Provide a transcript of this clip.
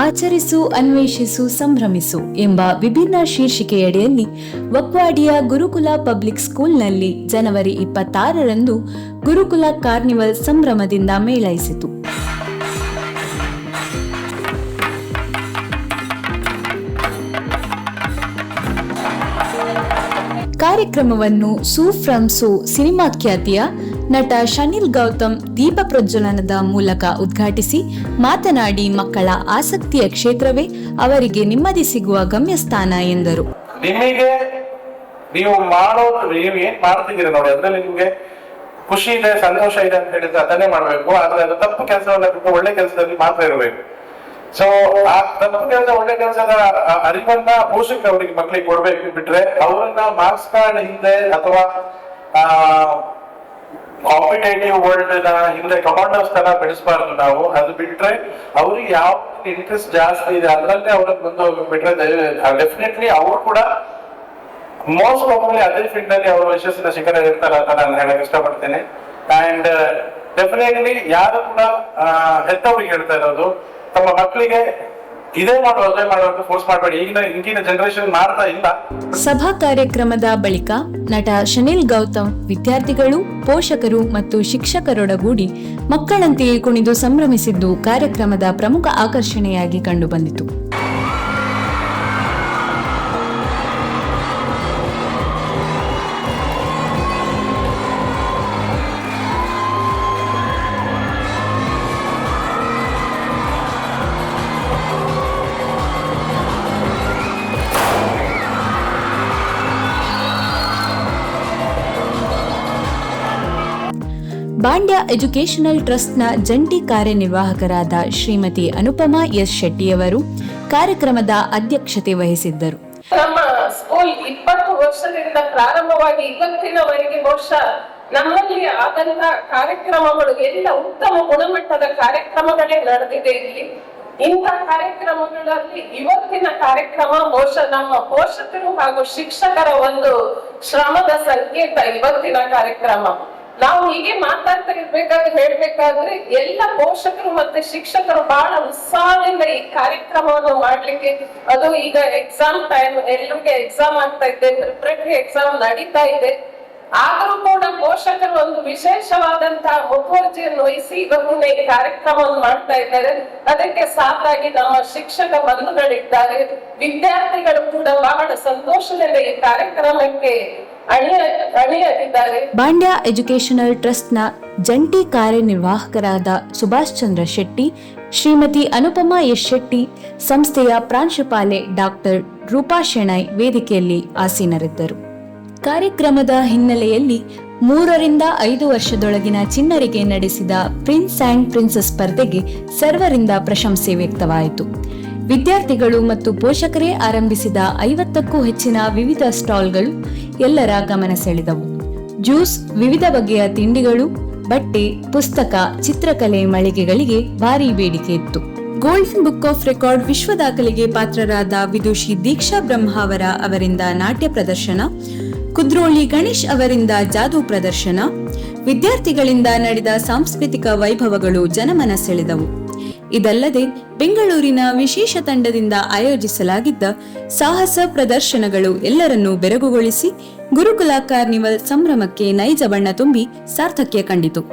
ಆಚರಿಸು, ಅನ್ವೇಷಿಸು, ಸಂಭ್ರಮಿಸು ಎಂಬ ವಿಭಿನ್ನ ಶೀರ್ಷಿಕೆಯಡಿಯಲ್ಲಿ ವಕ್ವಾಡಿಯ ಗುರುಕುಲ ಪಬ್ಲಿಕ್ ಸ್ಕೂಲ್ನಲ್ಲಿ ಜನವರಿ 26ರಂದು ಗುರುಕುಲ ಕಾರ್ನಿವಲ್ ಸಂಭ್ರಮದಿಂದ ಮೇಳೈಸಿತು. ಕಾರ್ಯಕ್ರಮವನ್ನು ಸೂ ಫ್ರಮ್ ಸೂ ಸಿನಿಮಾ ಖ್ಯಾತಿಯ ನಟ ಶನಿಲ್ ಗೌತಮ್ ದೀಪ ಪ್ರಜ್ವಲನದ ಮೂಲಕ ಉದ್ಘಾಟಿಸಿ ಮಾತನಾಡಿ, ಮಕ್ಕಳ ಆಸಕ್ತಿಯ ಕ್ಷೇತ್ರವೇ ಅವರಿಗೆ ನೆಮ್ಮದಿ ಸಿಗುವ ಗಮ್ಯಸ್ಥಾನ ಎಂದರು. ನಿಮಗೆ ನೀವು ಮಾಡೋದು ನೀವು ಏನ್ ಮಾಡ್ತಿದ್ದೀರಿ ನೋಡಿ, ಅದ್ರಲ್ಲಿ ನಿಮ್ಗೆ ಖುಷಿ ಇದೆ, ಸಂತೋಷ ಇದೆ ಅಂತ ಹೇಳಿದ್ರೆ ಅದನ್ನೇ ಮಾಡ್ಬೇಕು. ಆದ್ರೆ ಅದು ತಪ್ಪು ಕೆಲಸವನ್ನ ಬಿಟ್ಟು ಒಳ್ಳೆ ಕೆಲಸದಲ್ಲಿ ಮಾತ್ರ ಇರಬೇಕು. ಸೊ ಆ ತಪ್ಪು ಕೆಲಸ ಒಳ್ಳೆ ಕೆಲಸದ ಅರಿವನ್ನ ಪೋಷಕರಿಗೆ ಮಕ್ಕಳಿಗೆ ಕೊಡ್ಬೇಕು. ಬಿಟ್ರೆ ಅವರನ್ನ ಮಾರ್ಕ್ಸ್ ಕಾರ್ಡ್ ಹಿಂದೆ ಅಥವಾ ಕಾಂಪಿಟೇಟಿವ್ ವರ್ಲ್ಡ್ ನ ಹಿಂದೆ ಕಮಾಂಡರ್ಸ್ ತರ ಬೆಳೆಸಬಾರ್ದು ನಾವು. ಅದು ಬಿಟ್ರೆ ಅವ್ರಿಗೆ ಯಾವ ಇಂಟ್ರೆಸ್ಟ್ ಜಾಸ್ತಿ ಇದೆ ಅದರಲ್ಲೇ ಅವ್ರಿಗೆ ಬಂದು ಹೋಗ್ಬಿಟ್ರೆ ಡೆಫಿನೆಟ್ಲಿ ಅವ್ರು ಕೂಡ ಮೋಸ್ಟ್ ಪ್ರಾಬಬ್ಲಿ ಅದೇ ಫೀಲ್ಡ್ ಅಲ್ಲಿ ಅವರು ಯಶಸ್ಸಿನ ಶಿಖರ ಇರ್ತಾರೆ ಅಂತ ನಾನು ಹೇಳಕ್ ಇಷ್ಟಪಡ್ತೇನೆ. ಅಂಡ್ ಡೆಫಿನೆಟ್ಲಿ ಯಾರು ಕೂಡ ಹೆತ್ತವ್ರಿಗೆ ಹೇಳ್ತಾ ಇರೋದು, ತಮ್ಮ ಮಕ್ಕಳಿಗೆ ಇದೇ ಮಾಡುವ ಅದೇ ಮಾಡುವಂತ ಫೋರ್ಸ್ ಮಾಡಬೇಡಿ. ಈಗಿನ ಜನರೇಷನ್ ಮಾಡ್ತಾ ಇಲ್ಲ. ಸಭಾ ಕಾರ್ಯಕ್ರಮದ ಬಳಿಕ ನಟ ಶನಿಲ್ ಗೌತಮ್ ವಿದ್ಯಾರ್ಥಿಗಳು, ಪೋಷಕರು ಮತ್ತು ಶಿಕ್ಷಕರೊಡಗೂಡಿ ಮಕ್ಕಳಂತೆಯೇ ಕುಣಿದು ಸಂಭ್ರಮಿಸಿದ್ದು ಕಾರ್ಯಕ್ರಮದ ಪ್ರಮುಖ ಆಕರ್ಷಣೆಯಾಗಿ ಕಂಡುಬಂದಿತು. ಬಾಂಡ್ಯ ಎಜುಕೇಷನಲ್ ಟ್ರಸ್ಟ್ನ ಜಂಟಿ ಕಾರ್ಯನಿರ್ವಾಹಕರಾದ ಶ್ರೀಮತಿ ಅನುಪಮಾ ಎಸ್ ಶೆಟ್ಟಿಯವರು ಕಾರ್ಯಕ್ರಮದ ಅಧ್ಯಕ್ಷತೆ ವಹಿಸಿದ್ದರು. ನಮ್ಮ ಸ್ಕೂಲ್ 20 ವರ್ಷದಿಂದ ಪ್ರಾರಂಭವಾಗಿ ಇವತ್ತಿನವರೆಗೆ ಬಹುಶಃ ನಮ್ಮಲ್ಲಿ ಆದಂತ ಕಾರ್ಯಕ್ರಮಗಳು ಎಲ್ಲ ಉತ್ತಮ ಗುಣಮಟ್ಟದ ಕಾರ್ಯಕ್ರಮಗಳೇ ನಡೆದಿದೆ. ಇಲ್ಲಿ ಇಂಥ ಕಾರ್ಯಕ್ರಮಗಳಲ್ಲಿ ಇವತ್ತಿನ ಕಾರ್ಯಕ್ರಮ ಬಹುಶಃ ನಮ್ಮ ಪೋಷಕರು ಹಾಗೂ ಶಿಕ್ಷಕರ ಒಂದು ಶ್ರಮದ ಸಂಕೇತ. ಇವತ್ತಿನ ಕಾರ್ಯಕ್ರಮ ನಾವು ಹೀಗೆ ಮಾತಾಡ್ತಾ ಇರ್ಬೇಕಾದ್ರೆ ಹೇಳ್ಬೇಕಾದ್ರೆ ಎಲ್ಲ ಪೋಷಕರು ಮತ್ತೆ ಶಿಕ್ಷಕರು ಬಹಳ ಉತ್ಸಾಹದಿಂದ ಈ ಕಾರ್ಯಕ್ರಮವನ್ನು ಮಾಡ್ಲಿಕ್ಕೆ, ಅದು ಈಗ ಎಕ್ಸಾಮ್ ಟೈಮ್, ಎಲ್ಲರಿಗೆ ಎಕ್ಸಾಮ್ ಆಗ್ತಾ ಇದೆ, ಪ್ರಿಪರೇಟರಿ ಎಕ್ಸಾಮ್ ನಡೀತಾ ಇದೆ. ಆದ್ರೂ ಕೂಡ ಪೋಷಕರು ಒಂದು ವಿಶೇಷವಾದಂತಹ ಮುತುವರ್ಜಿಯನ್ನು ವಹಿಸಿ ಇವತ್ತಿನ ಈ ಕಾರ್ಯಕ್ರಮವನ್ನು ಮಾಡ್ತಾ ಇದ್ದಾರೆ. ಅದಕ್ಕೆ ಸಾಕಾಗಿ ನಮ್ಮ ಶಿಕ್ಷಕ ಬಂಧುಗಳಿದ್ದಾರೆ, ವಿದ್ಯಾರ್ಥಿಗಳು ಕೂಡ ಬಹಳ ಸಂತೋಷದಿಂದ ಈ ಕಾರ್ಯಕ್ರಮಕ್ಕೆ ಅಣಿಯಾಗಿದ್ದಾರೆ. ಬಾಂಡ್ಯ ಎಜುಕೇಷನಲ್ ಟ್ರಸ್ಟ್ನ ಜಂಟಿ ಕಾರ್ಯನಿರ್ವಾಹಕರಾದ ಸುಭಾಷ್ ಚಂದ್ರ ಶೆಟ್ಟಿ, ಶ್ರೀಮತಿ ಅನುಪಮಾ ಎಸ್ ಶೆಟ್ಟಿ, ಸಂಸ್ಥೆಯ ಪ್ರಾಂಶುಪಾಲೆ ಡಾಕ್ಟರ್ ರೂಪಾ ಶೆಣೈ ವೇದಿಕೆಯಲ್ಲಿ ಆಸೀನರಿದ್ದರು. ಕಾರ್ಯಕ್ರಮದ ಹಿನ್ನೆಲೆಯಲ್ಲಿ 3 ರಿಂದ 5 ವರ್ಷದೊಳಗಿನ ಚಿಣ್ಣರಿಗೆ ನಡೆಸಿದ ಪ್ರಿನ್ಸ್ ಅಂಡ್ ಪ್ರಿನ್ಸಸ್ ಸ್ಪರ್ಧೆಗೆ ಸರ್ವರಿಂದ ಪ್ರಶಂಸೆ ವ್ಯಕ್ತವಾಯಿತು. ವಿದ್ಯಾರ್ಥಿಗಳು ಮತ್ತು ಪೋಷಕರೇ ಆರಂಭಿಸಿದ 50ಕ್ಕೂ ಹೆಚ್ಚಿನ ವಿವಿಧ ಸ್ಟಾಲ್ಗಳು ಎಲ್ಲರ ಗಮನ ಸೆಳೆದವು. ಜ್ಯೂಸ್, ವಿವಿಧ ಬಗೆಯ ತಿಂಡಿಗಳು, ಬಟ್ಟೆ, ಪುಸ್ತಕ, ಚಿತ್ರಕಲೆ ಮಳಿಗೆಗಳಿಗೆ ಭಾರೀ ಬೇಡಿಕೆ ಇತ್ತು. ಗೋಲ್ಡನ್ ಬುಕ್ ಆಫ್ ರೆಕಾರ್ಡ್ ವಿಶ್ವ ದಾಖಲೆಗೆ ಪಾತ್ರರಾದ ವಿದುಷಿ ದೀಕ್ಷಾ ಬ್ರಹ್ಮಾವರ ಅವರಿಂದ ನಾಟ್ಯ ಪ್ರದರ್ಶನ, ಕುದ್ರೋಳಿ ಗಣೇಶ್ ಅವರಿಂದ ಜಾದೂ ಪ್ರದರ್ಶನ, ವಿದ್ಯಾರ್ಥಿಗಳಿಂದ ನಡೆದ ಸಾಂಸ್ಕೃತಿಕ ವೈಭವಗಳು ಜನಮನ ಸೆಳೆದವು. ಇದಲ್ಲದೆ ಬೆಂಗಳೂರಿನ ವಿಶೇಷ ತಂಡದಿಂದ ಆಯೋಜಿಸಲಾಗಿದ್ದ ಸಾಹಸ ಪ್ರದರ್ಶನಗಳು ಎಲ್ಲರನ್ನೂ ಬೆರಗುಗೊಳಿಸಿ ಗುರುಕುಲ ಕಾರ್ನಿವಲ್ ಸಂಭ್ರಮಕ್ಕೆ ನೈಜ ಬಣ್ಣ ತುಂಬಿ ಸಾರ್ಥಕ್ಯ ಕಂಡಿತು.